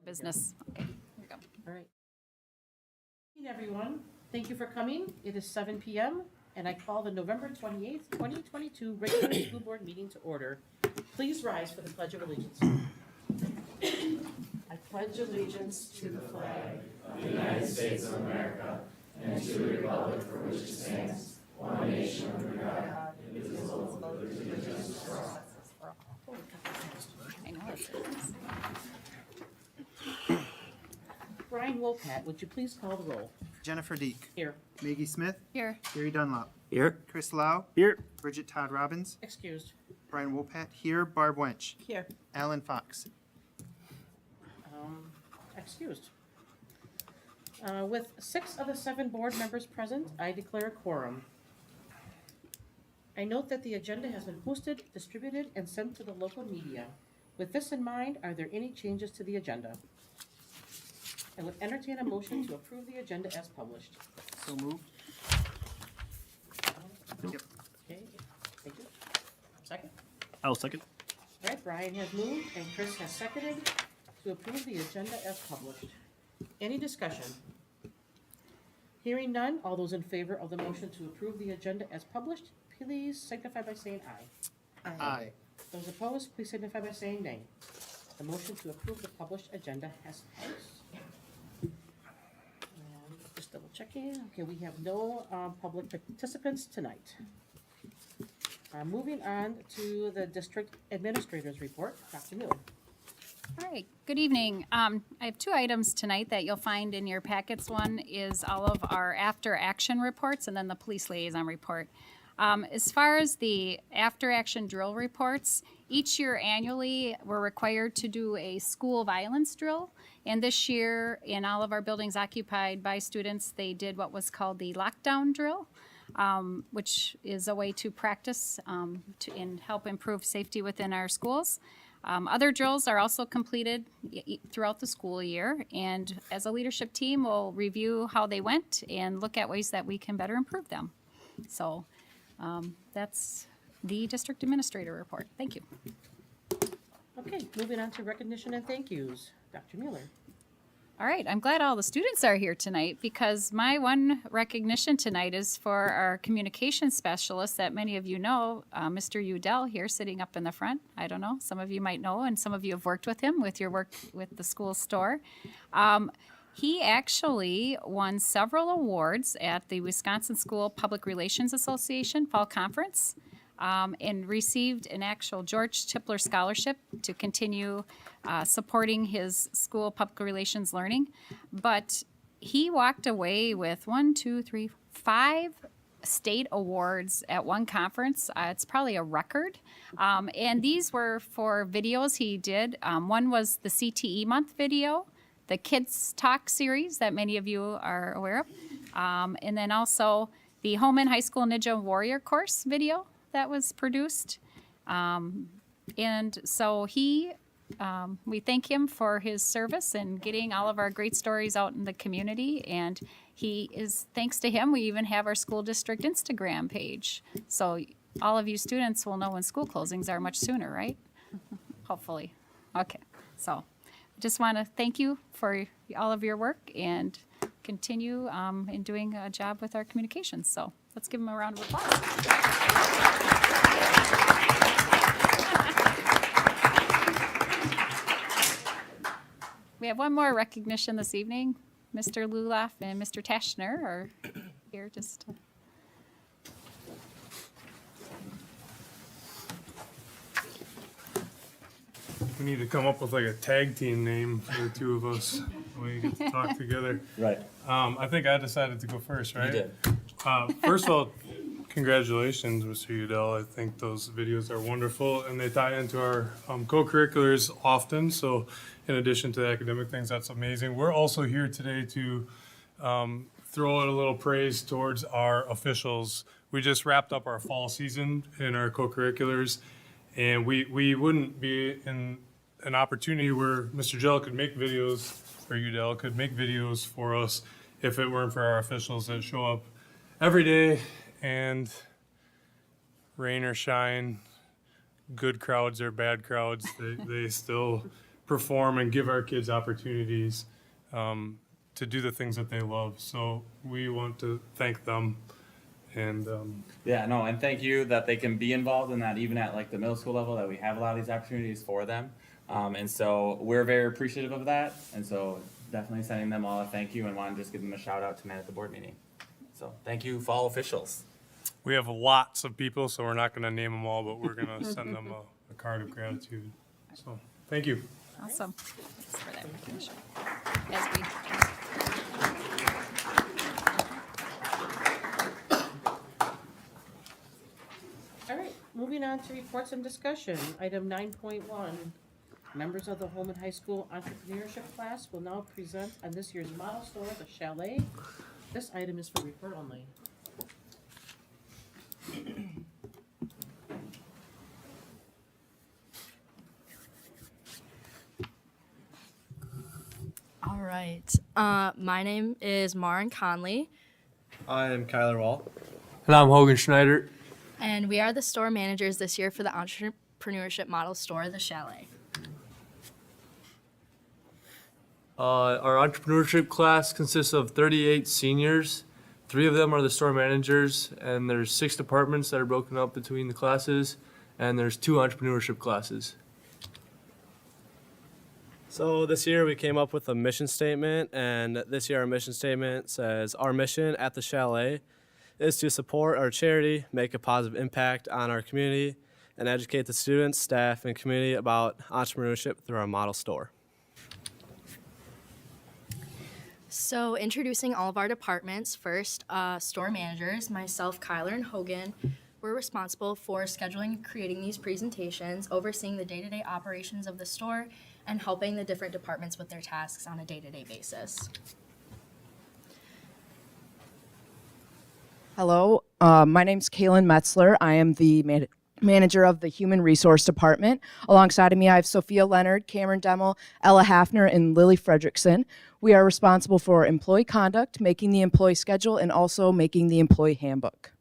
Business. Okay, here we go. All right. Good evening, everyone. Thank you for coming. It is 7 p.m. and I call the November 28th, 2022 regular school board meeting to order. Please rise for the Pledge of Allegiance. I pledge allegiance to the flag of the United States of America and to the republic for which it stands, one nation under God, indivisible, with liberty and justice for all. I know it's Brian Wolpat, would you please call the roll? Jennifer Deek. Here. Maggie Smith. here. Gary Dunlop. Here. Chris Lau. Here. Bridget Todd Robbins. Excused. Brian Wopat here. Barb Wench. Here. Alan Fox. Excused. With 6 of the 7 board members present, I declare a quorum. I note that the agenda has been posted, distributed, and sent to the local media. With this in mind, are there any changes to the agenda? I would entertain a motion to approve the agenda as published. So moved. Yep. Okay, thank you. Second? I'll second. All right, Brian has moved and Chris has seconded to approve the agenda as published. Any discussion? Hearing none, all those in favor of the motion to approve the agenda as published, please signify by saying aye. Aye. Those opposed, please signify by saying nay. The motion to approve the published agenda has passed. And just double checking. Okay, we have no public participants tonight. Moving on to the district administrator's report. Dr. Miller. All right, good evening. I have 2 items tonight that you'll find in your packets. One is all of our after-action reports, and then the police liaison report. As far as the after-action drill reports, each year annually, we're required to do a school violence drill. And this year, in all of our buildings occupied by students, they did what was called the lockdown drill, which is a way to practice and help improve safety within our schools. Other drills are also completed throughout the school year, and as a leadership team, we'll review how they went and look at ways that we can better improve them. So that's the district administrator report. Thank you. Okay, moving on to recognition and thank yous. Dr. Mueller. All right, I'm glad all the students are here tonight because my one recognition tonight is for our communication specialist that many of you know, Mr. Udell here sitting up in the front. I don't know, some of you might know, and some of you have worked with him with your work with the school store. He actually won several awards at the Wisconsin School Public Relations Association Fall Conference and received an actual George Tipler Scholarship to continue supporting his school public relations learning. But he walked away with 5 state awards at one conference. It's probably a record. And these were for videos he did. One was the CTE month video, the Kids Talk series that many of you are aware of. And then also the Holmen High School Ninja Warrior course video that was produced. And so we thank him for his service and getting all of our great stories out in the community. And thanks to him, we even have our school district Instagram page. So all of you students will know when school closings are much sooner, right? Hopefully. Okay, so I just want to thank you for all of your work and continue in doing a job with our communications. So let's give him a round of applause. We have one more recognition this evening. Mr. Lulaf and Mr. Tashner are here just to... We need to come up with like a tag team name for the 2 of us when we get to talk together. Right. I think I decided to go first, right? You did. First of all, congratulations, Mr. Udell. I think those videos are wonderful and they tie into our co-curriculars often. So in addition to the academic things, that's amazing. We're also here today to throw out a little praise towards our officials. We just wrapped up our fall season in our co-curriculars, and we wouldn't be in an opportunity where Mr. Gell could make videos, or Udell could make videos for us if it weren't for our officials that show up every day, and rain or shine, good crowds or bad crowds, they still perform and give our kids opportunities to do the things that they love. So we want to thank them. And Yeah, no, and thank you that they can be involved in that, even at like the middle school level, that we have a lot of these opportunities for them. And so we're very appreciative of that. And so definitely sending them all a thank you, and want to just give them a shout out tonight at the board meeting. So thank you, fall officials. we have lots of people, so we're not going to name them all, but we're going to send them a card of gratitude. So thank you. Awesome. Thanks for that recognition. As we All right, moving on to reports and discussion. Item 9.1. Members of the Holmen High School entrepreneurship class will now present on this year's model store, the Chalet. This item is for report only. All right. My name is Marin Conley, I am Kyler Wall. And I'm Hogan Schneider. and we are the store managers this year for the entrepreneurship model store, the Chalet. Our entrepreneurship class consists of 38 seniors. 3 of them are the store managers, and there's 6 departments that are broken up between the classes, and there's 2 entrepreneurship classes. So this year we came up with a mission statement, and this year our mission statement says, "Our mission at the Chalet is to support our charity, make a positive impact on our community, and educate the students, staff, and community about entrepreneurship through our model store." So, introducing all of our departments, first, store managers, myself, Kyler, and Hogan. We're responsible for scheduling and creating these presentations, overseeing the day-to-day operations of the store, and helping the different departments with their tasks on a day-to-day basis. Hello, my name's Kaylin Metzler. I am the manager of the Human Resource Department. Alongside of me, I have Sophia Leonard, Cameron Demmel, Ella Hafner, and Lily Fredrickson. We are responsible for employee conduct, making the employee schedule, and also making the employee handbook.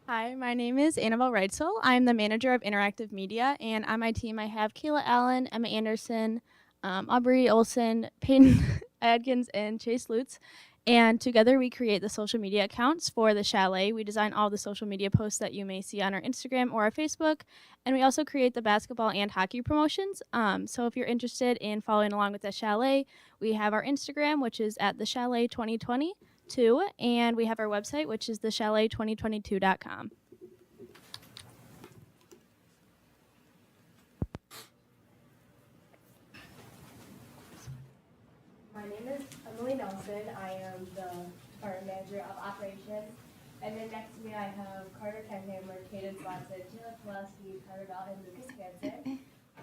Hi, my name is Annabelle Reitzel. I'm the manager of interactive media, and on my team I have Kayla Allen, Emma Anderson, Aubrey Olson, Peyton Adkins, and Chase Lutz. And together we create the social media accounts for the Chalet. We design all the social media posts that you may see on our Instagram or our Facebook, and we also create the basketball and hockey promotions. So if you're interested in following along with the Chalet, we have our Instagram, which is at the Chalet 2022, and we have our website, which is thechalet2022.com. My name is Emily Nelson. I am the department manager of operations. And then next to me I have Carter Kenhammer, Kaden Swanson, Taylor Pulaski, Carter Bell, and Lucas Hansen.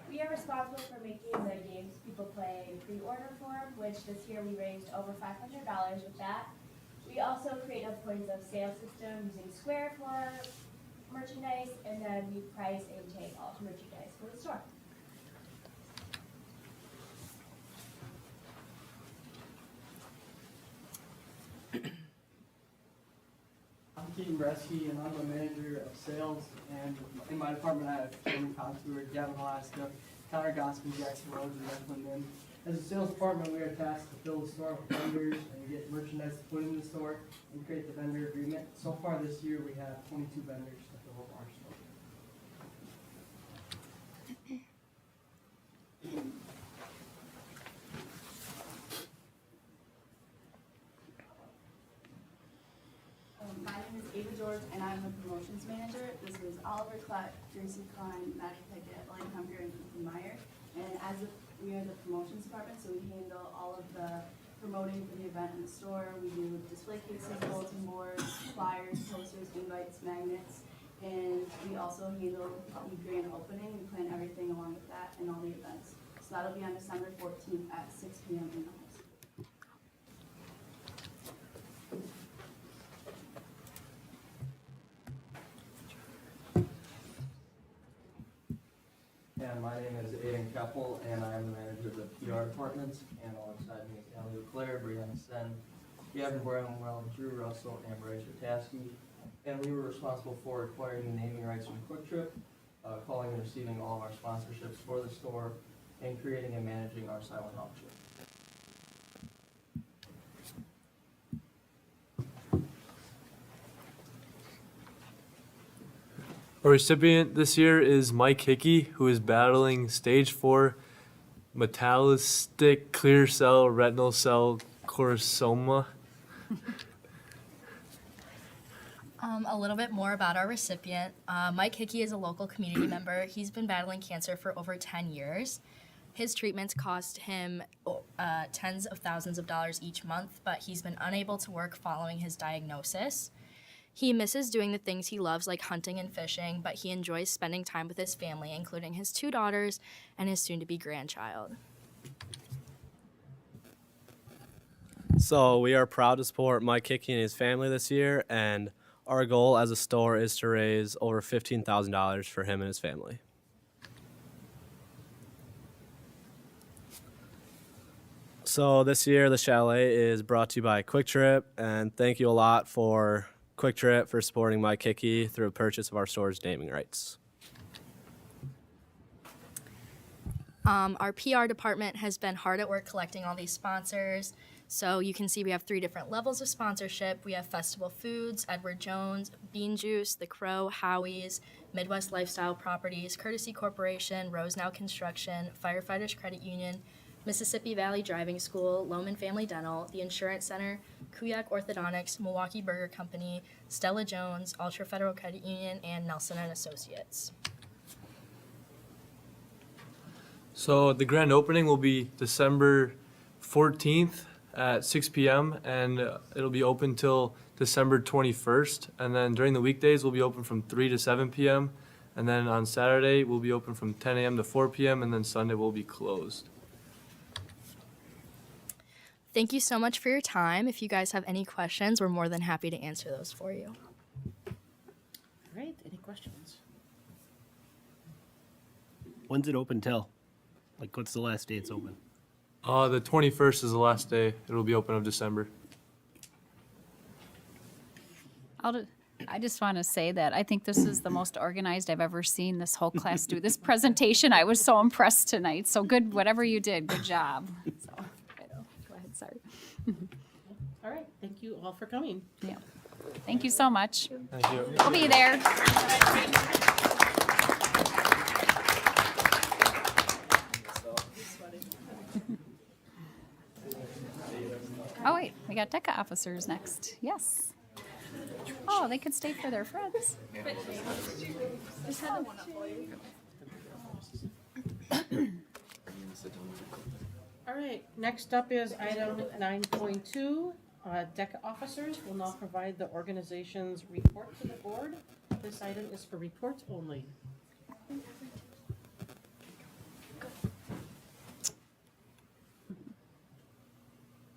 We are responsible for making the games people play in pre-order form, which this year we raised over $500 with that. We also create a point of sale system using Square for merchandise, and then we price and tag all merchandise for the store. I'm Keaton Bresky, and I'm the manager of sales. And in my department, I have Cameron Contour, Gavin Alaska, Connor Gospin, Jackson Rhodes, and Lachlan Min. As a sales department, we are tasked to fill the store with vendors and get merchandise to put in the store and create the vendor agreement. So far this year, we have 22 vendors to fill up our store. My name is Ava George, and I'm the promotions manager. This is Oliver Clutt, Gracie Klein, Magic Pickett, Elaine Humger, and Ethan Meyer. And we are the promotions department, so we handle all of the promoting for the event in the store. We do display cases, bulletin boards, flyers, posters, invites, magnets, and we also handle the grand opening. We plan everything along with that and all the events. So that'll be on December 14th at 6 p.m. in the hall. And my name is Aiden Keppel, and I am the manager of the PR department. And alongside me is Ellie Leclerc, Brianna Sen, Gavin Brownwell, Drew Russell, and Bryce Rataski. And we were responsible for acquiring the naming rights from Quick Trip, calling and receiving all of our sponsorships for the store, and creating and managing our silent auction. Our recipient this year is Mike Hickey, who is battling stage 4 metallistic clear cell retinal cell carcinoma. A little bit more about our recipient. Mike Hickey is a local community member. He's been battling cancer for over 10 years. His treatments cost him tens of thousands of dollars each month, but he's been unable to work following his diagnosis. He misses doing the things he loves, like hunting and fishing, but he enjoys spending time with his family, including his 2 daughters and his soon-to-be grandchild. So we are proud to support Mike Hickey and his family this year, and our goal as a store is to raise over $15,000 for him and his family. So this year, the Chalet is brought to you by Quick Trip, and thank you a lot for Quick Trip for supporting Mike Hickey through a purchase of our store's naming rights. Our PR department has been hard at work collecting all these sponsors. So you can see we have 3 different levels of sponsorship. We have Festival Foods, Edward Jones, Bean Juice, The Crow, Howie's, Midwest Lifestyle Properties, Courtesy Corporation, Rose Now Construction, Firefighters Credit Union, Mississippi Valley Driving School, Lohman Family Dental, The Insurance Center, Kuyak Orthodontics, Milwaukee Burger Company, Stella Jones, Ultra Federal Credit Union, and Nelson & Associates. So the grand opening will be December 14th at 6 p.m. and it'll be open till December 21st. And then during the weekdays, we'll be open from 3 to 7 p.m. And then on Saturday, we'll be open from 10 a.m. to 4 p.m. And then Sunday will be closed. Thank you so much for your time. If you guys have any questions, we're more than happy to answer those for you. All right, any questions? When's it open till? Like, what's the last day it's open? The 21st is the last day. It'll be open of December. I just want to say that I think this is the most organized I've ever seen this whole class do this presentation. I was so impressed tonight. So good, whatever you did, good job. So, go ahead, sorry. All right, thank you all for coming. Yeah. Thank you so much. Thank you. I'll be there. Oh, wait, we got DECA officers next. Yes. Oh, they could stay for their friends. All right, next up is item 9.2. DECA officers will now provide the organization's report to the board. This item is for reports only.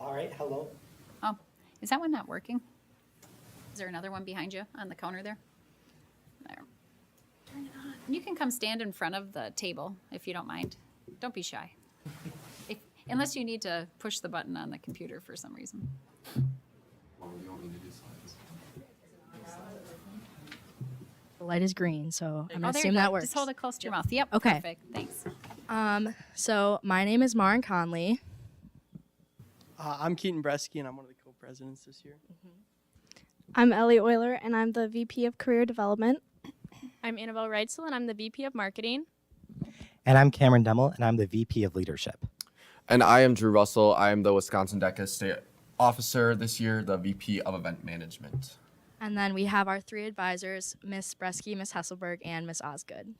All right, hello. Oh, is that one not working? Is there another one behind you on the counter there? There. Turn it on. You can come stand in front of the table if you don't mind. Don't be shy. Unless you need to push the button on the computer for some reason. The light is green, so I'm Oh, gonna there you assume go. that works. Just hold it close to your mouth. Yep. Okay. Perfect. Thanks. So my name is Maren Conley. I'm Keaton Bresky, and I'm one of the co-presidents this year. I'm Ellie Euler, and I'm the VP of Career Development. I'm Annabelle Reitzel, and I'm the VP of Marketing. And I'm Cameron Demmel, and I'm the VP of Leadership. And I am Drew Russell. I am the Wisconsin DECA State Officer this year, the VP of Event Management. And then we have our 3 advisors, Miss Bresky, Miss Hesselberg, and Miss Osgood.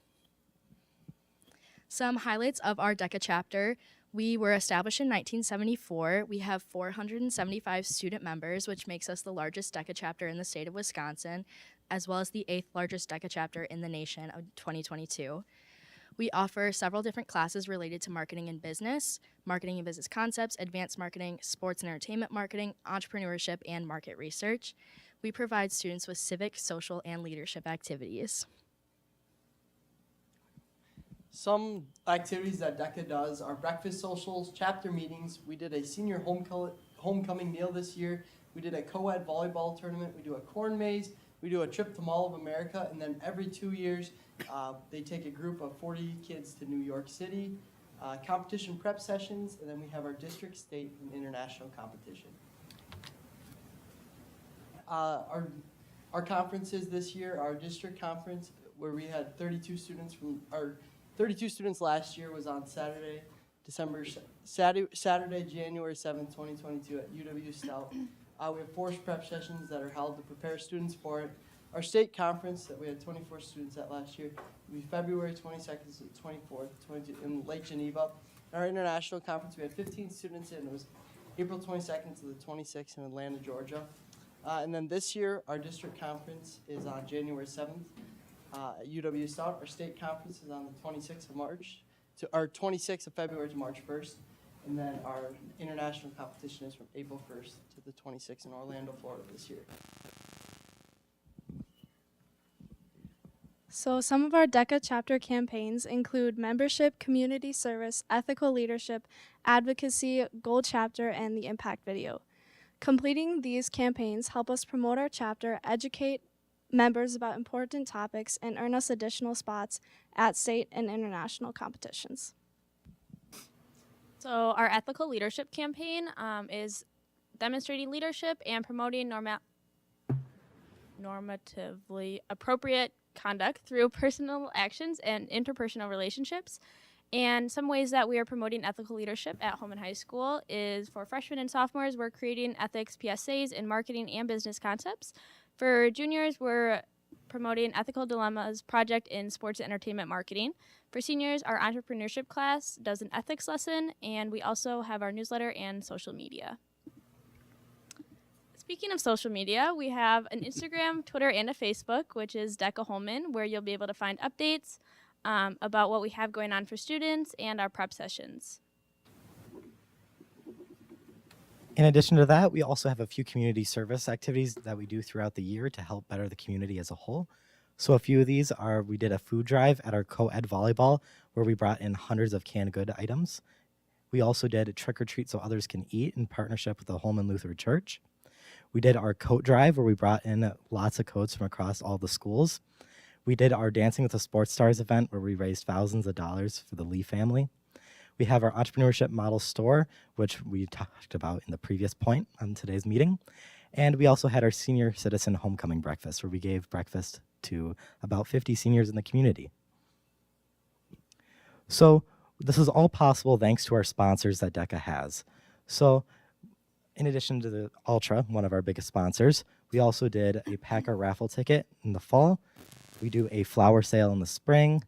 Some highlights of our DECA chapter. We were established in 1974. We have 475 student members, which makes us the largest DECA chapter in the state of Wisconsin, as well as the 8th largest DECA chapter in the nation of 2022. We offer several different classes related to marketing and business concepts, advanced marketing, sports and entertainment marketing, entrepreneurship, and market research. We provide students with civic, social, and leadership activities. Some activities that DECA does are breakfast socials, chapter meetings. We did a senior homecoming meal this year We did a co-ed volleyball tournament. We do a corn maze. We do a trip to Mall of America. And then every 2 years, they take a group of 40 kids to New York City, competition prep sessions, and then we have our district, state, and international competition. Our conferences this year, our district conference, where we had 32 students from our 32 students last year, was on Saturday, January 7th, 2022 at UW Stout. We have 4 prep sessions that are held to prepare students for it. Our state conference that we had 24 students at last year will be February 22nd to 24th, 22 in Lake Geneva. And our international conference, we had 15 students in. It was April 22nd to the 26th in Atlanta, Georgia. And then this year, our district conference is on January 7th at UW Stout. Our state conference is on the 26th of March, our 26th of February to March 1st. And then our international competition is from April 1st to the 26th in Orlando, Florida this year. So some of our DECA chapter campaigns include membership, community service, ethical leadership, advocacy, Gold Chapter, and the Impact Video. Completing these campaigns help us promote our chapter, educate members about important topics, and earn us additional spots at state and international competitions. So our ethical leadership campaign is demonstrating leadership and promoting normatively appropriate conduct through personal actions and interpersonal relationships. And some ways that we are promoting ethical leadership at Holmen High School is for freshmen and sophomores, we're creating ethics PSAs in marketing and business concepts. For juniors, we're promoting Ethical Dilemmas project in sports and entertainment marketing. For seniors, our entrepreneurship class does an ethics lesson, and we also have our newsletter and social media. Speaking of social media, we have an Instagram, Twitter, and a Facebook, which is DECA Holmen, where you'll be able to find updates about what we have going on for students and our prep sessions. In addition to that, we also have a few community service activities that we do throughout the year to help better the community as a whole. So a few of these are, we did a food drive at our co-ed volleyball where we brought in hundreds of canned good items. We also did a trick or treat so others can eat in partnership with the Holmen Lutheran Church. We did our coat drive where we brought in lots of coats from across all the schools. We did our Dancing with the Sports Stars event where we raised thousands of dollars for the Lee family. We have our entrepreneurship model store, which we talked about in the previous point on today's meeting. And we also had our senior citizen homecoming breakfast, where we gave breakfast to about 50 seniors in the community. So this is all possible thanks to our sponsors that DECA has. So in addition to the Ultra, one of our biggest sponsors, we also did a Packer raffle ticket in the fall. We do a flower sale in the spring.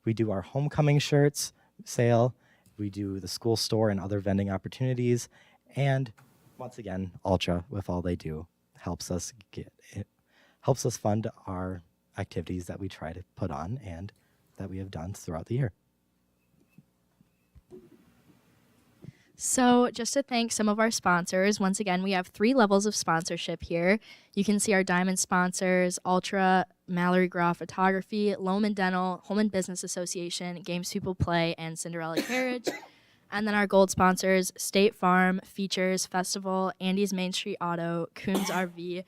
We do our homecoming shirts sale. We do the school store and other vending opportunities. And once again, Ultra, with all they do, helps us fund our activities that we try to put on and that we have done throughout the year. So just to thank some of our sponsors, once again, we have 3 levels of sponsorship here. You can see our diamond sponsors, Ultra, Mallory Graw Photography, Lohman Dental, Holmen Business Association, Games People Play, and Cinderella Carriage. And then our gold sponsors, State Farm, Features, Festival, Andy's Main Street Auto, Coons RV,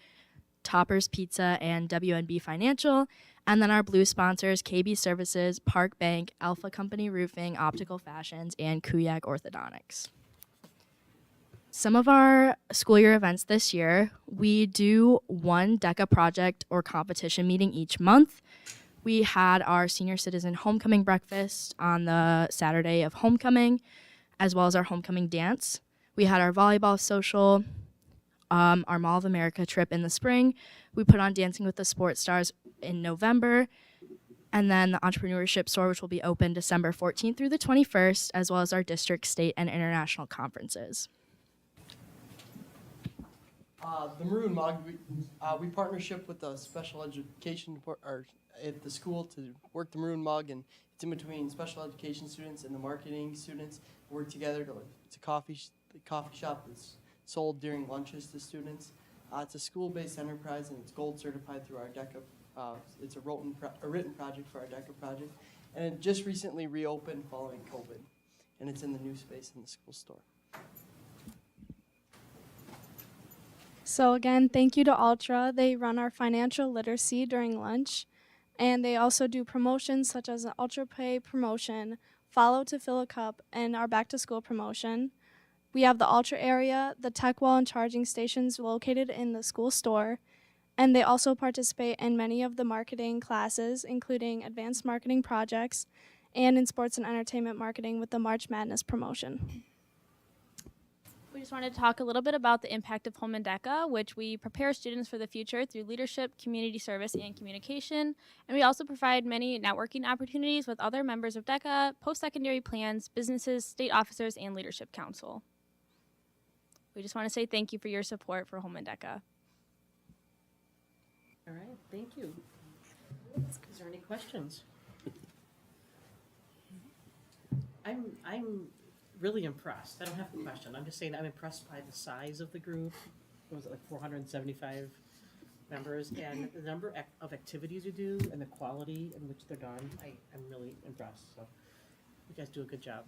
Toppers Pizza, and WNB Financial. And then our blue sponsors, KB Services, Park Bank, Alpha Company Roofing, Optical Fashions, and Kuyak Orthodontics. Some of our school year events this year, we do one DECA project or competition meeting each month. We had our senior citizen homecoming breakfast on the Saturday of homecoming, as well as our homecoming dance. We had our volleyball social, our Mall of America trip in the spring. We put on Dancing with the Sports Stars in November, and then the entrepreneurship store, which will be open December 14th through the 21st, as well as our district, state, and international conferences. The Maroon Mug, we partnership with the special education at the school to work the Maroon Mug, and it's in between special education students and the marketing students work together it's a coffee shop that's sold during lunches to students. It's a school-based enterprise and it's gold certified through our DECA. It's a written project for our DECA project, and it just recently reopened following COVID, and it's in the new space in the school store. So again, thank you to Ultra. They run our financial literacy during lunch, and they also do promotions such as an Ultra Pay promotion, Follow to Fill a Cup, and our Back to School promotion. We have the Ultra area, the tech wall and charging stations located in the school store, and they also participate in many of the marketing classes, including advanced marketing projects, and in sports and entertainment marketing with the March Madness promotion. We just wanted to talk a little bit about the impact of Holmen DECA, which we prepare students for the future through leadership, community service, and communication. And we also provide many networking opportunities with other members of DECA, post-secondary plans, businesses, state officers, and leadership council. We just want to say thank you for your support for Holmen DECA. All right, thank you. Is there any questions? I'm really impressed. I don't have a question. I'm just saying I'm impressed by the size of the group. What was it, like 475 members, and the number of activities you do and the quality in which they're done. I'm really impressed. So you guys do a good job.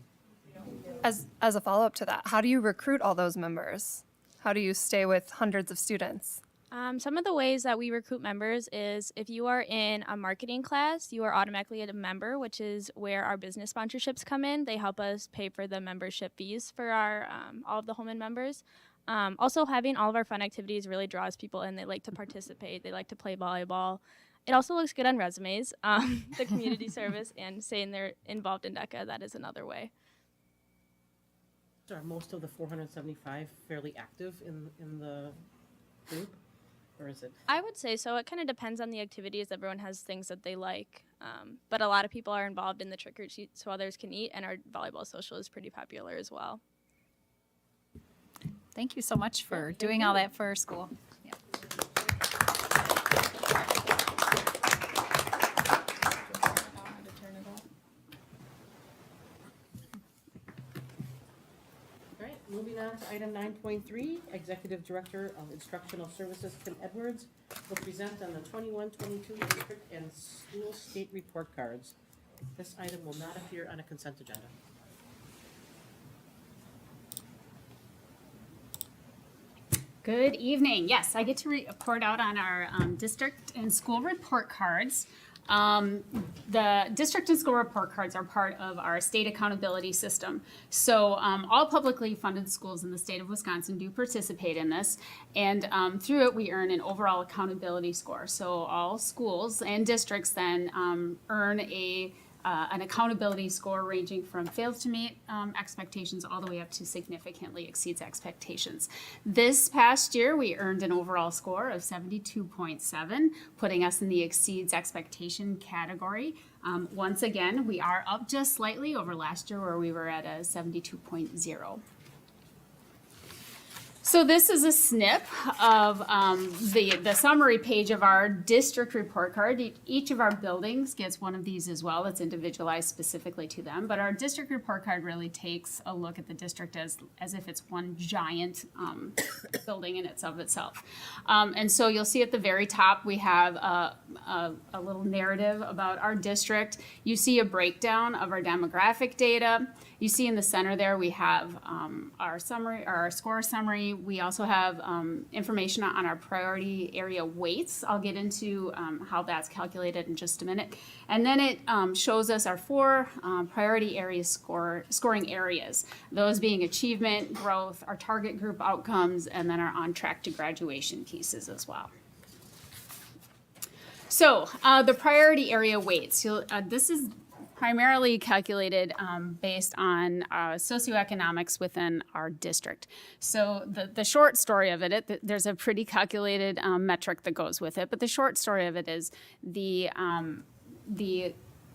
As a follow-up to that, how do you recruit all those members? How do you stay with hundreds of students? Some of the ways that we recruit members is if you are in a marketing class, you are automatically a member, which is where our business sponsorships come in. They help us pay for the membership fees for our all of the Holmen members. Also, having all of our fun activities really draws people in. They like to participate. They like to play volleyball. It also looks good on resumes, the community service, and saying they're involved in DECA. That is another way. Are most of the 475 fairly active in the group? Or is it? I would say so. It kind of depends on the activities. Everyone has things that they like. But a lot of people are involved in the trick or treat so others can eat, and our volleyball social is pretty popular as well. Thank you so much for doing all that for our school. Yeah. All right, moving on to item 9.3, Executive Director of Instructional Services Kim Edwards will present on the 21-22 district and school state report cards. This item will not appear on a consent agenda. Good evening. Yes, I get to report out on our district and school report cards. The district and school report cards are part of our state accountability system. So all publicly funded schools in the state of Wisconsin do participate in this, and through it we earn an overall accountability score. So all schools and districts then earn an accountability score ranging from fails to meet expectations all the way up to significantly exceeds expectations. This past year, we earned an overall score of 72.7, putting us in the exceeds expectation category. Once again, we are up just slightly over last year where we were at a 72.0. So this is a snip of the summary page of our district report card. Each of our buildings gets one of these as well. It's individualized specifically to them. But our district report card really takes a look at the district as if it's one giant building in itself. And so you'll see at the very top we have a little narrative about our district. You see a breakdown of our demographic data. You see in the center there we have our summary, our score summary. We also have information on our priority area weights. I'll get into how that's calculated in just a minute. And then it shows us our four priority area scoring areas, those being achievement, growth, our target group outcomes, and then our on track to graduation pieces as well. So the priority area weights, this is primarily calculated based on socioeconomics within our district. So the short story of it, there's a pretty calculated metric that goes with it, but the short story of it is the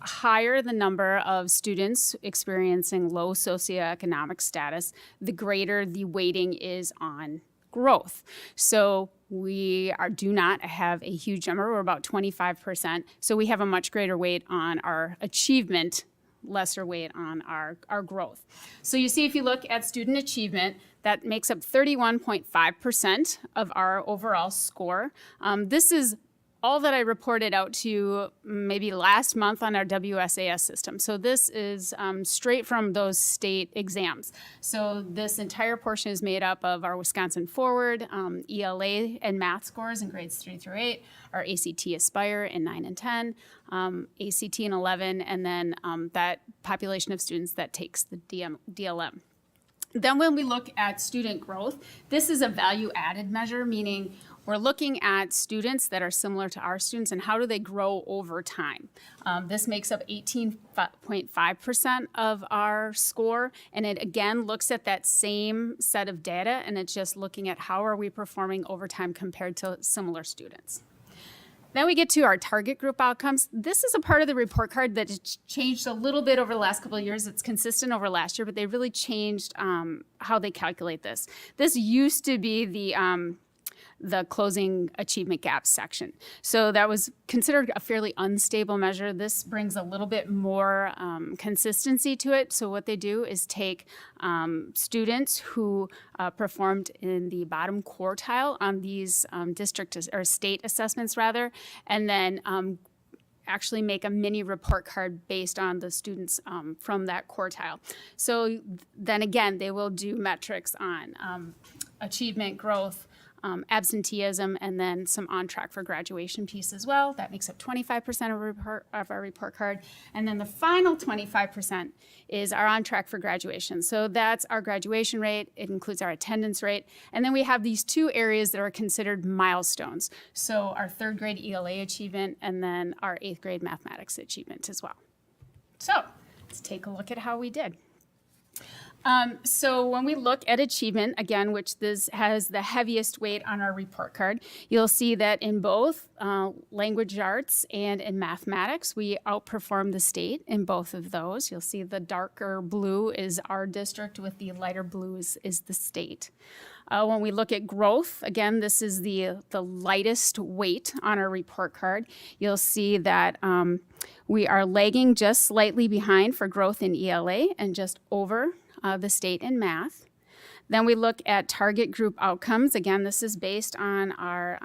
higher the number of students experiencing low socioeconomic status, the greater the weighting is on growth. So we do not have a huge number. We're about 25%. So we have a much greater weight on our achievement, lesser weight on our growth. So you see, if you look at student achievement, that makes up 31.5% of our overall score. This is all that I reported out to you maybe last month on our WSAS system. So this is straight from those state exams. So this entire portion is made up of our Wisconsin Forward, ELA and math scores in grades 3 through 8, our ACT Aspire in 9 and 10, ACT in 11, and then that population of students that takes the DLM. Then when we look at student growth, this is a value added measure, meaning we're looking at students that are similar to our students and how do they grow over time. This makes up 18.5% of our score, and it again looks at that same set of data, and it's just looking at how are we performing over time compared to similar students. Then we get to our target group outcomes. This is a part of the report card that has changed a little bit over the last couple of years. It's consistent over last year, but they really changed how they calculate this. This used to be the closing achievement gap section. So that was considered a fairly unstable measure. This brings a little bit more consistency to it. So what they do is take students who performed in the bottom quartile on these district or state assessments rather, and then actually make a mini report card based on the students from that quartile. So then again, they will do metrics on achievement, growth, absenteeism, and then some on track for graduation piece as well. That makes up 25% of our report card. And then the final 25% is our on track for graduation. So that's our graduation rate. It includes our attendance rate. And then we have these two areas that are considered milestones. So our 3rd grade ELA achievement and then our 8th grade mathematics achievement as well. So let's take a look at how we did. So when we look at achievement, again, which this has the heaviest weight on our report card, you'll see that in both language arts and in mathematics, we outperform the state in both of those. You'll see the darker blue is our district with the lighter blue is the state. When we look at growth, again, this is the lightest weight on our report card. You'll see that we are lagging just slightly behind for growth in ELA and just over the state in math. Then we look at target group outcomes. Again, this is based on our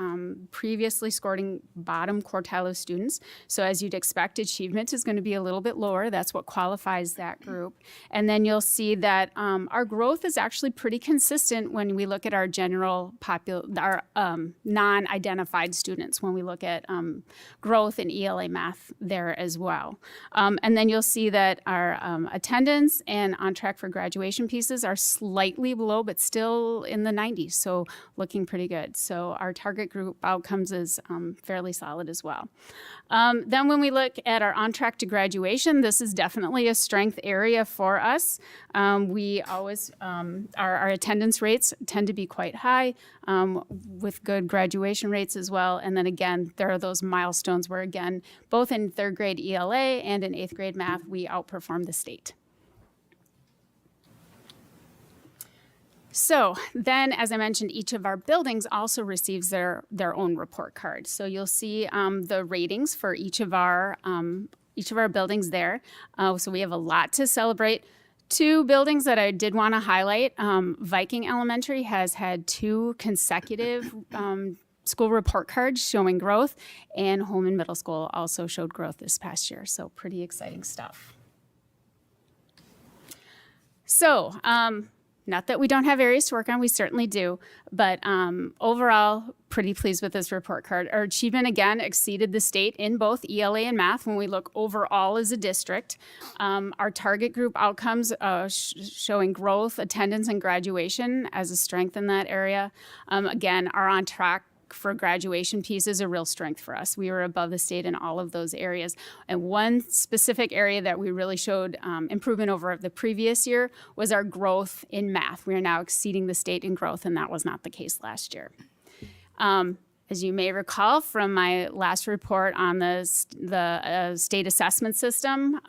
previously scoring bottom quartile of students. So as you'd expect, achievement is going to be a little bit lower. That's what qualifies that group. And then you'll see that our growth is actually pretty consistent when we look at our our non-identified students, when we look at growth in ELA math there as well. And then you'll see that our attendance and on track for graduation pieces are slightly below, but still in the 90s, so looking pretty good. So our target group outcomes is fairly solid as well. Then when we look at our on track to graduation, this is definitely a strength area for us. We always, our attendance rates tend to be quite high with good graduation rates as well. And then again, there are those milestones where again, both in 3rd grade ELA and in 8th grade math, we outperform the state. So then, as I mentioned, each of our buildings also receives their own report card. So you'll see the ratings for each of our buildings there. So we have a lot to celebrate. 2 buildings that I did want to highlight. Viking Elementary has had 2 consecutive school report cards showing growth, and Holmen Middle School also showed growth this past year. So pretty exciting stuff. So, not that we don't have areas to work on, we certainly do, but overall, pretty pleased with this report card. Our achievement, again, exceeded the state in both ELA and math when we look overall as a district. Our target group outcomes showing growth, attendance, and graduation as a strength in that area. Again, our on track for graduation piece is a real strength for us. We were above the state in all of those areas. And one specific area that we really showed improvement over the previous year was our growth in math. We are now exceeding the state in growth, and that was not the case last year. As you may recall from my last report on the state assessment system,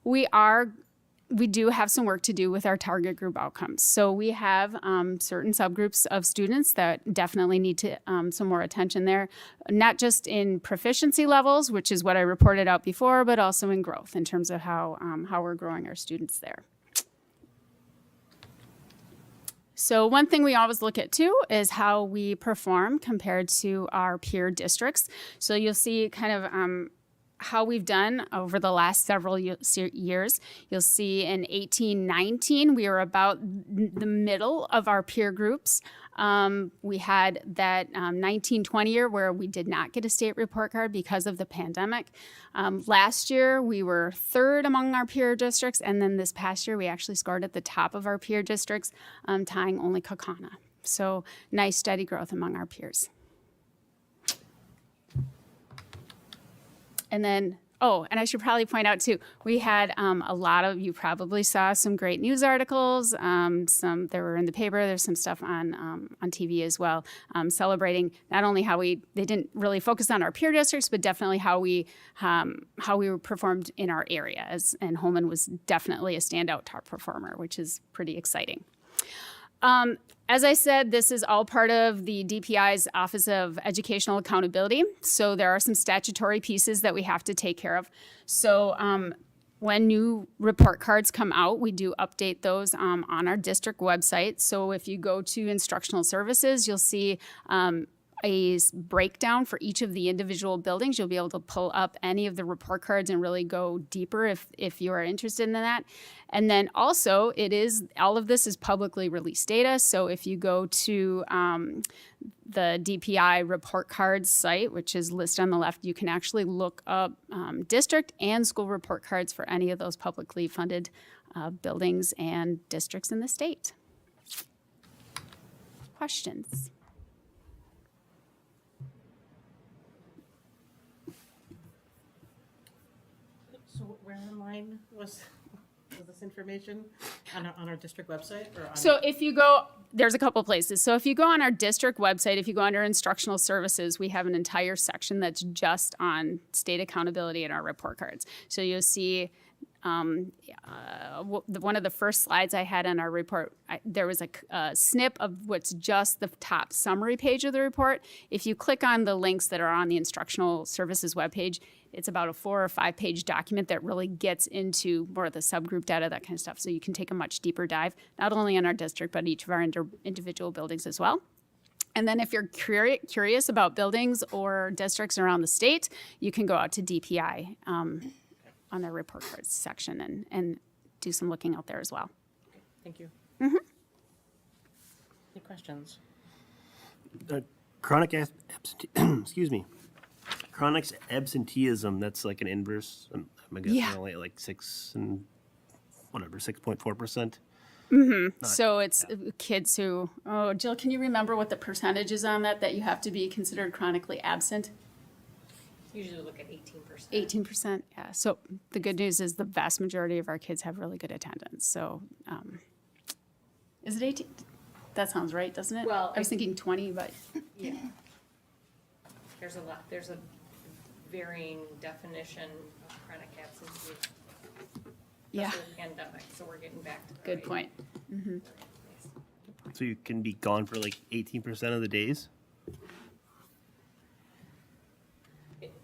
we do have some work to do with our target group outcomes. So we have certain subgroups of students that definitely need to some more attention there, not just in proficiency levels, which is what I reported out before, but also in growth in terms of how we're growing our students there. So one thing we always look at too is how we perform compared to our peer districts. So you'll see kind of how we've done over the last several years. You'll see in 18-19, we were about the middle of our peer groups. We had that 19-20 year where we did not get a state report card because of the pandemic. Last year, we were third among our peer districts, and then this past year, we actually scored at the top of our peer districts, tying only Kaukauna. So nice, steady growth among our peers. And then, and I should probably point out too, we had a lot of, you probably saw some great news articles, some that were in the paper, there's some stuff on TV as well, celebrating not only how they didn't really focus on our peer districts, but definitely how we performed in our area, and Holmen was definitely a standout top performer, which is pretty exciting. As I said, this is all part of the DPI's Office of Educational Accountability. So there are some statutory pieces that we have to take care of. So when new report cards come out, we do update those on our district website. So if you go to instructional services, you'll see a breakdown for each of the individual buildings. You'll be able to pull up any of the report cards and really go deeper if you are interested in that. And then also all of this is publicly released data. So if you go to the DPI report cards site, which is listed on the left, you can actually look up district and school report cards for any of those publicly funded buildings and districts in the state. Questions? So where online was this information on our district website? Or on So if you go, there's a couple places. So if you go on our district website, if you go under instructional services, we have an entire section that's just on state accountability in our report cards. So you'll see one of the first slides I had on our report, there was a snip of what's just the top summary page of the report. If you click on the links that are on the instructional services webpage, it's about a 4 or 5 page document that really gets into more of the subgroup data, that kind of stuff. So you can take a much deeper dive, not only in our district, but each of our individual buildings as well. And then if you're curious about buildings or districts around the state, you can go out to DPI on their report cards section and do some looking out there as well. Okay, thank you. Mm-hmm. Any questions? Chronic excuse me. Chronic absenteeism, that's like an inverse. I'm guessing only like 6.4%. Mm-hmm. So it's kids who, Jill, can you remember what the percentage is on that you have to be considered chronically absent? Usually look at 18%. 18%, yeah. So the good news is the vast majority of our kids have really good attendance. So is it 18? That sounds right, doesn't it? Well, I was thinking 20, but. Yeah. There's a varying definition of chronic absenteeism. Yeah. Especially with the pandemic, so we're getting back to the Good right point. Mm-hmm. So you can be gone for like 18% of the days?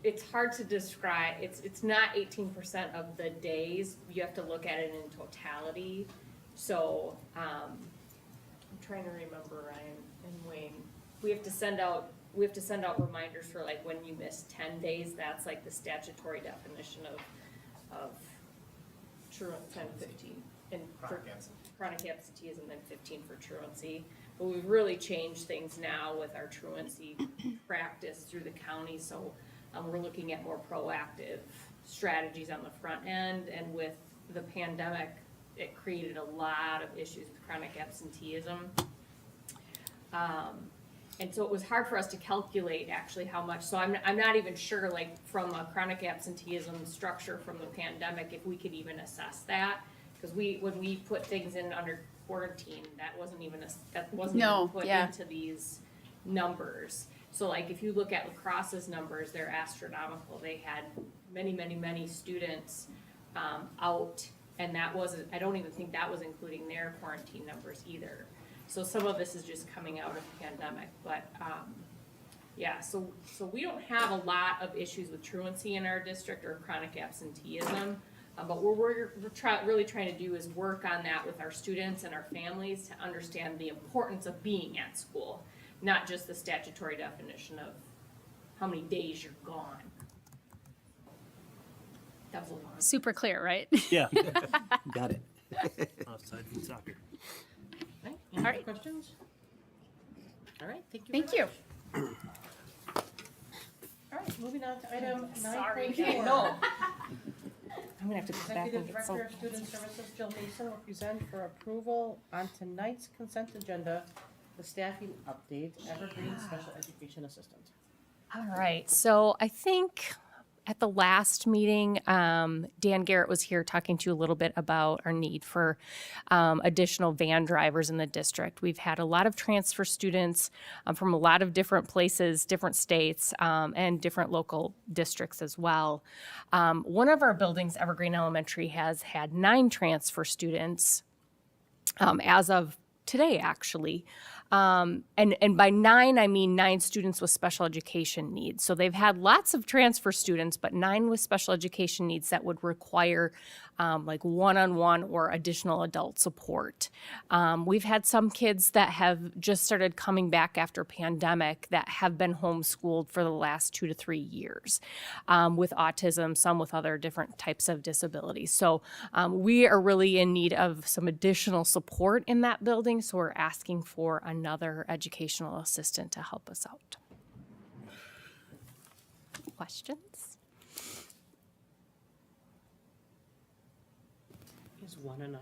It's hard to describe. It's not 18% of the days. You have to look at it in totality. So I'm trying to remember, Ryan and Wayne. We have to send out reminders for like when you miss 10 days. That's like the statutory definition of truant 10, 15, and chronic absenteeism, then 15 for truancy. But we've really changed things now with our truancy practice through the county. So we're looking at more proactive strategies on the front end, and with the pandemic, it created a lot of issues with chronic absenteeism. And so it was hard for us to calculate actually how much. So I'm not even sure, like from a chronic absenteeism structure from the pandemic, if we could even assess that, because when we put things in under quarantine, that wasn't even put into these numbers. So like if you look at La Crosse's numbers, they're astronomical. They had many students out, and I don't even think that was including their quarantine numbers either. So some of this is just coming out of the pandemic, but so we don't have a lot of issues with truancy in our district or chronic absenteeism. But we're really trying to do is work on that with our students and our families to understand the importance of being at school, not just the statutory definition of how many days you're gone. That was a lot. Super clear, right? Yeah, got it. Outside from soccer. Right, any other questions? All right, thank you. Thank you. All right, moving on to item 9.4. Sorry, no. I'm gonna have to go back and Executive get some. Director of Student Services Jill Mason will present for approval on tonight's consent agenda the staffing update, Evergreen Special Education Assistant. All right, so I think at the last meeting, Dan Garrett was here talking to you a little bit about our need for additional van drivers in the district. We've had a lot of transfer students from a lot of different places, different states, and different local districts as well. One of our buildings, Evergreen Elementary, has had 9 transfer students as of today, actually. And by 9, I mean 9 students with special education needs. So they've had lots of transfer students, but 9 with special education needs that would require like one-on-one or additional adult support. We've had some kids that have just started coming back after pandemic that have been homeschooled for the last 2 to 3 years with autism, some with other different types of disabilities. So we are really in need of some additional support in that building, so we're asking for another educational assistant to help us out. Questions? Is one enough?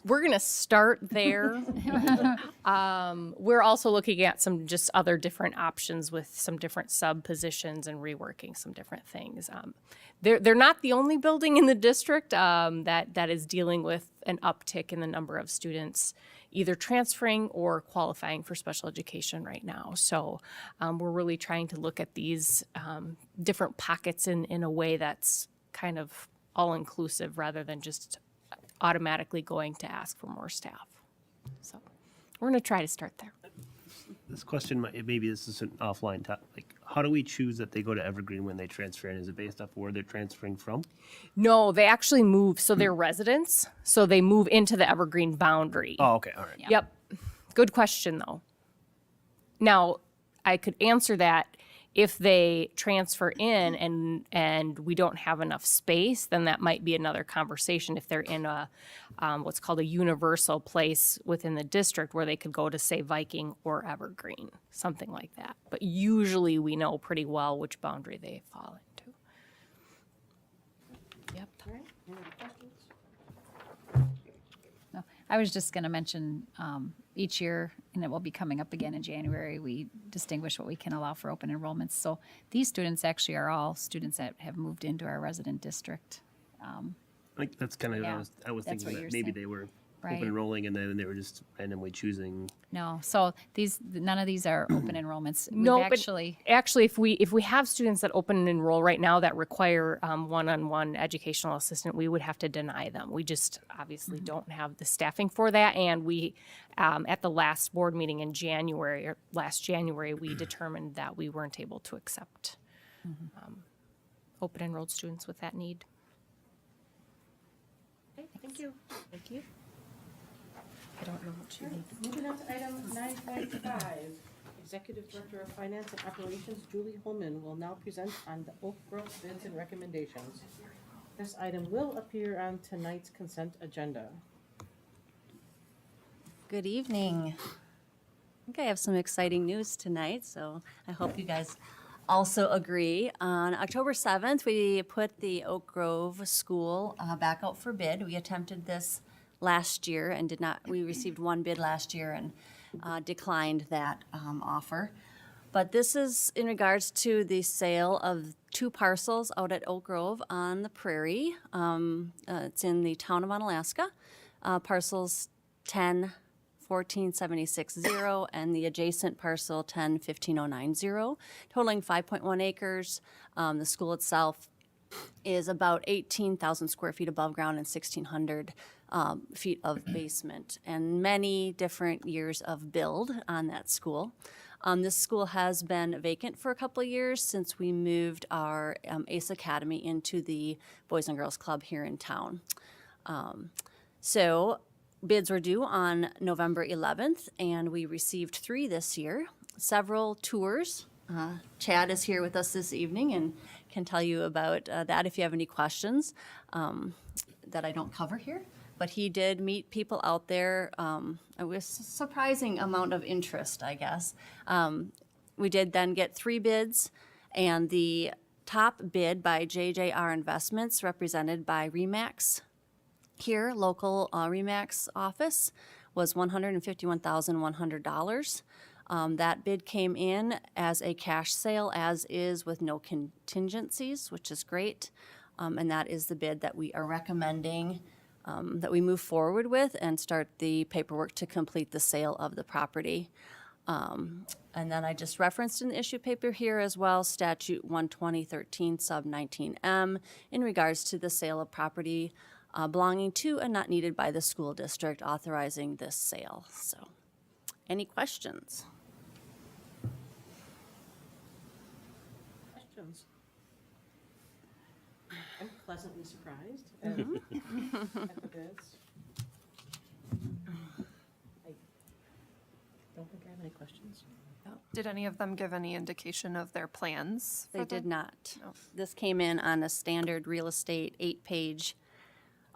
We're going to start there. We're also looking at some just other different options with some different sub positions and reworking some different things. They're not the only building in the district that is dealing with an uptick in the number of students either transferring or qualifying for special education right now. So we're really trying to look at these different pockets in a way that's kind of all-inclusive rather than just automatically going to ask for more staff. So we're going to try to start there. This question, maybe this is an offline topic. Like, how do we choose that they go to Evergreen when they transfer in? Is it based off where they're transferring from? No, they actually move. So they're residents. So they move into the Evergreen boundary. Oh, okay. All right. Yep. Good question, though. Now, I could answer that. If they transfer in and we don't have enough space, then that might be another conversation. If they're in a what's called a universal place within the district where they could go to, say, Viking or Evergreen, something like that. But usually we know pretty well which boundary they fall into. Yep. All right, any other questions? No, I was just going to mention each year, and it will be coming up again in January, we distinguish what we can allow for open enrollments. So these students actually are all students that have moved into our resident district. Like that's kind of Yeah, what I was that's thinking what that you're maybe saying. they were Right. open enrolling and then they were just randomly choosing. No, so none of these are open enrollments. No, We've but actually, if we have students that open and enroll right now that require one-on-one educational assistant, we would have to deny them. We just obviously don't have the staffing for that, and we at the last board meeting in January or last January, we determined that we weren't able to accept open enrolled students with that need. Okay, thank you. Thank you. I don't know what you need. Moving on to item 9.5, Executive Director of Finance and Operations Julie Holmen will now present on the Oak Grove bids and recommendations. This item will appear on tonight's consent agenda. Good evening. I think I have some exciting news tonight, so I hope you guys also agree. On October 7th, we put the Oak Grove School back out for bid. We attempted this last year and did not, we received one bid last year and declined that offer. But this is in regards to the sale of 2 parcels out at Oak Grove on the prairie. It's in the town of Onalaska. Parcels 10-14-76-0 and the adjacent parcel 10-15-090, totaling 5.1 acres. The school itself is about 18,000 square feet above ground and 1,600 feet of basement and many different years of build on that school. This school has been vacant for a couple of years since we moved our ACE Academy into the Boys and Girls Club here in town. So bids were due on November 11th, and we received 3 this year. Several tours. Chad is here with us this evening and can tell you about that if you have any questions that I don't cover here. But he did meet people out there. It was a surprising amount of interest, I guess. We did then get 3 bids, and the top bid by JJR Investments, represented by RE/MAX here, local RE/MAX office, was $151,100. That bid came in as a cash sale, as is, with no contingencies, which is great. And that is the bid that we are recommending that we move forward with and start the paperwork to complete the sale of the property. And then I just referenced in the issue paper here as well, statute 12013 sub 19M, in regards to the sale of property belonging to and not needed by the school district, authorizing this sale. So, any questions? Questions? I'm pleasantly surprised at the bids. I don't think I have any questions. Did any of them give any indication of their plans? They did not. This came in on a standard real estate 8-page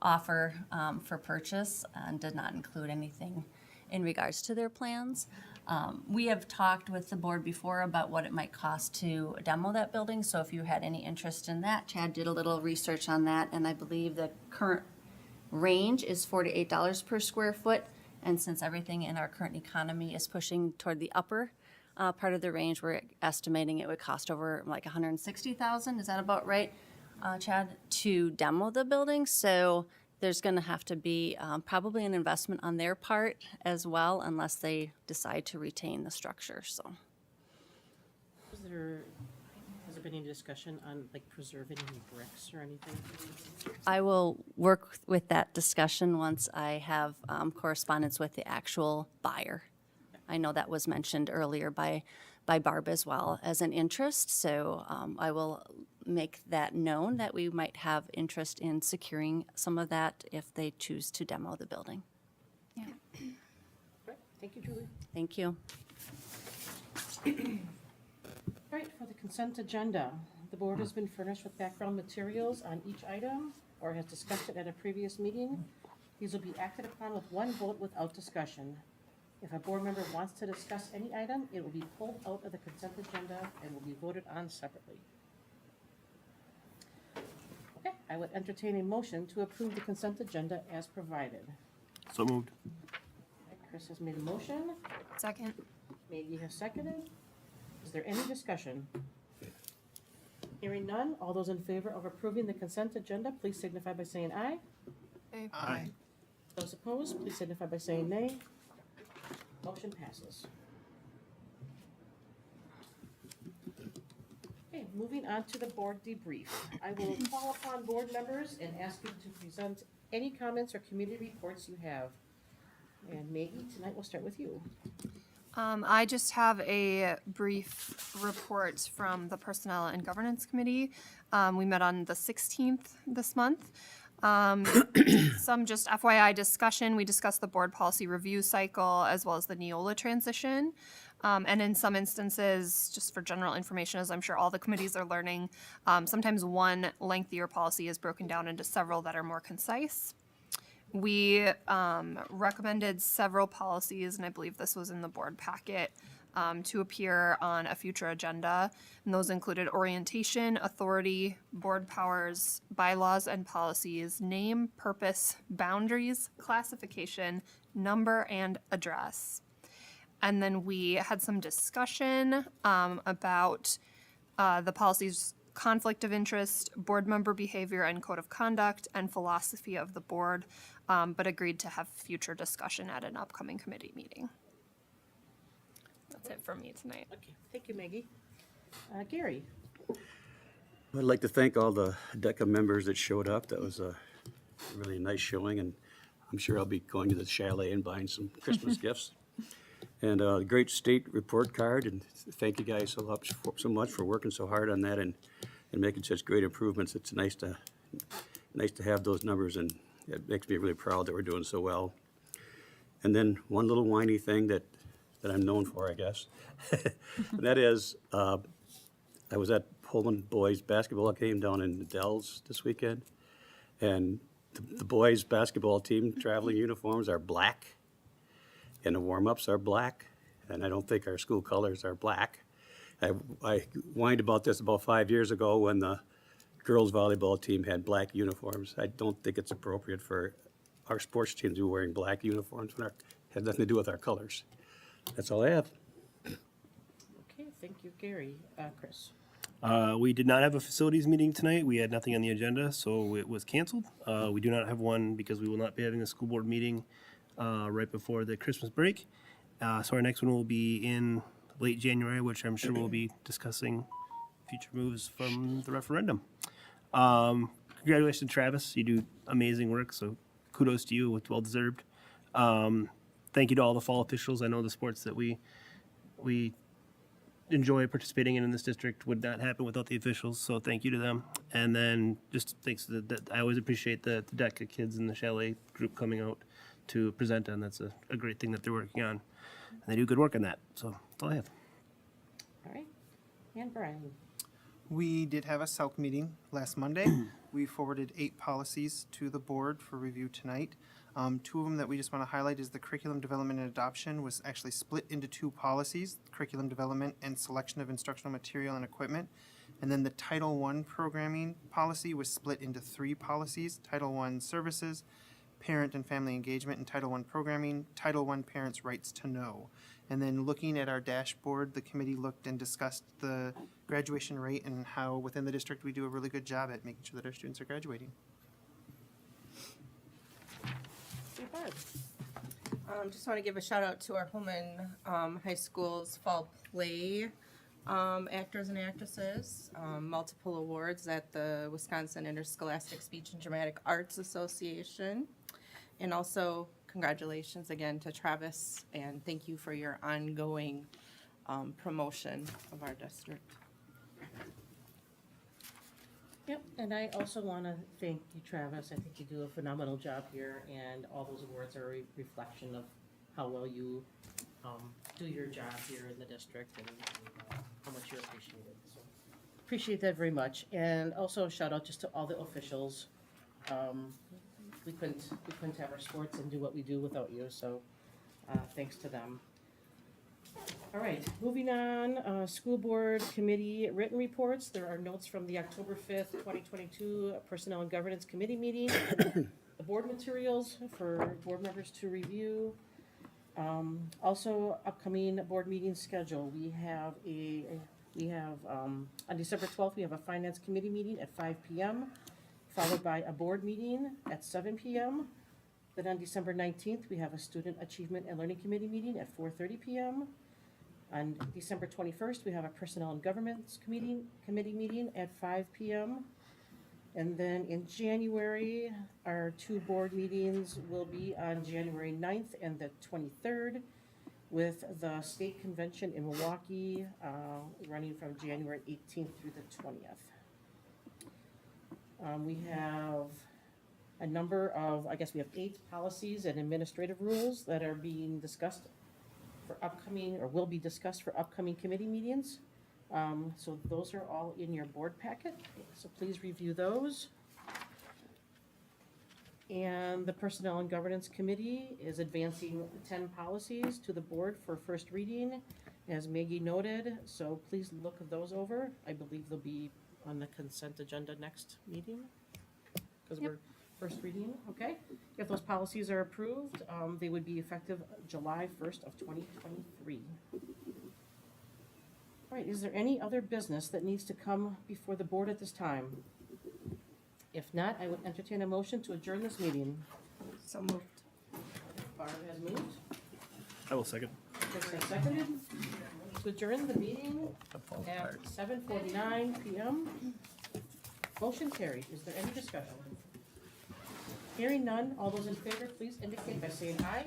offer for purchase and did not include anything in regards to their plans. We have talked with the board before about what it might cost to demo that building, so if you had any interest in that, Chad did a little research on that, and I believe the current range is $48 per square foot, and since everything in our current economy is pushing toward the upper part of the range, we're estimating it would cost over like $160,000, is that about right, Chad, to demo the building? So there's going to have to be probably an investment on their part as well, unless they decide to retain the structure. So, Has there been any discussion on like preserving any bricks or anything? I will work with that discussion once I have correspondence with the actual buyer. I know that was mentioned earlier by Barb as well as an interest, so I will make that known that we might have interest in securing some of that if they choose to demo the building. Yeah. Right. Thank you, Julie. Thank you. All right, for the consent agenda, the board has been furnished with background materials on each item or has discussed it at a previous meeting. These will be acted upon with one vote without discussion. If a board member wants to discuss any item, it will be pulled out of the consent agenda and will be voted on separately. Okay, I would entertain a motion to approve the consent agenda as provided. So moved. Chris has made a motion. Second. Maggie has seconded. Is there any discussion? Hearing none, all those in favor of approving the consent agenda, please signify by saying aye. Aye. Those opposed, please signify by saying nay. Motion passes. Okay, moving on to the board debrief. I will call upon board members and ask you to present any comments or community reports you have. And Maggie, tonight we'll start with you. I just have a brief report from the Personnel and Governance Committee. We met on the 16th this month. Some just FYI discussion. We discussed the board policy review cycle as well as the Neola transition. And in some instances, just for general information, as I'm sure all the committees are learning, sometimes one lengthier policy is broken down into several that are more concise. We recommended several policies, and I believe this was in the board packet, to appear on a future agenda. And those included orientation, authority, board powers, bylaws and policies, name, purpose, boundaries, classification, number, and address. And then we had some discussion about the policies conflict of interest, board member behavior and code of conduct, and philosophy of the board, but agreed to have future discussion at an upcoming committee meeting. That's it for me tonight. Okay, thank you, Maggie. Gary. I'd like to thank all the DECA members that showed up. That was a really nice showing, and I'm sure I'll be going to the chalet and buying some Christmas gifts. And a great state report card, and thank you guys so much for working so hard on that and making such great improvements. It's nice to have those numbers, and it makes me really proud that we're doing so well. And then one little whiny thing that I'm known for, I guess, and that is I was at Holmen boys basketball game down in the Dells this weekend, and the boys basketball team traveling uniforms are black, and the warm-ups are black, and I don't think our school colors are black. I whined about this about 5 years ago when the girls volleyball team had black uniforms. I don't think it's appropriate for our sports team to be wearing black uniforms when it has nothing to do with our colors. That's all I have. Okay, thank you, Gary. Chris? We did not have a facilities meeting tonight. We had nothing on the agenda, so it was canceled. We do not have one because we will not be having a school board meeting right before the Christmas break. So our next one will be in late January, which I'm sure we'll be discussing future moves from the referendum. Congratulations, Travis. You do amazing work, so kudos to you. It's well-deserved. Thank you to all the fall officials. I know the sports that we enjoy participating in this district would not happen without the officials, so thank you to them. And then just thanks to I always appreciate the DECA kids and the chalet group coming out to present on. That's a great thing that they're working on. And they do good work on that, so that's all I have. All right. And Brian? We did have a SELC meeting last Monday. We forwarded 8 policies to the board for review tonight. 2 of them that we just want to highlight is the curriculum development and adoption was actually split into 2 policies, curriculum development and selection of instructional material and equipment. And then the Title I programming policy was split into 3 policies, Title I services, parent and family engagement, and Title I programming, Title I parents' rights to know. And then looking at our dashboard, the committee looked and discussed the graduation rate and how within the district we do a really good job at making sure that our students are graduating. Just want to give a shout out to our Holmen High School's fall play actors and actresses, multiple awards at the Wisconsin Interscholastic Speech and Dramatic Arts Association, and also congratulations again to Travis, and thank you for your ongoing promotion of our district. Yep, and I also want to thank you, Travis. I think you do a phenomenal job here, and all those awards are a reflection of how well you do your job here in the district and how much you're appreciated. So appreciate that very much. And also a shout out just to all the officials. We couldn't have our sports and do what we do without you, so thanks to them. All right, moving on, school board committee written reports. There are notes from the October 5th, 2022 Personnel and Governance Committee meeting. The board materials for board members to review. Also, upcoming board meeting schedule. We have on December 12th, we have a finance committee meeting at 5 p.m., followed by a board meeting at 7 p.m. Then on December 19th, we have a student achievement and learning committee meeting at 4:30 p.m. On December 21st, we have a Personnel and Governance Committee meeting at 5 p.m. And then in January, our 2 board meetings will be on January 9th and the 23rd, with the state convention in Milwaukee running from January 18th through the 20th. We have a number of, we have 8 policies and administrative rules that are being discussed for upcoming, or will be discussed for upcoming committee meetings. So those are all in your board packet, so please review those. And the Personnel and Governance Committee is advancing 10 policies to the board for first reading, as Maggie noted, so please look those over. I believe they'll be on the consent agenda next meeting, because we're first reading, okay? If those policies are approved, they would be effective July 1st of 2023. All right, is there any other business that needs to come before the board at this time? If not, I would entertain a motion to adjourn this meeting. So moved. Barb has moved. I will second. Chris has seconded. To adjourn the meeting at 7:49 p.m. Motion carried. Is there any discussion? Hearing none, all those in favor, please indicate by saying aye.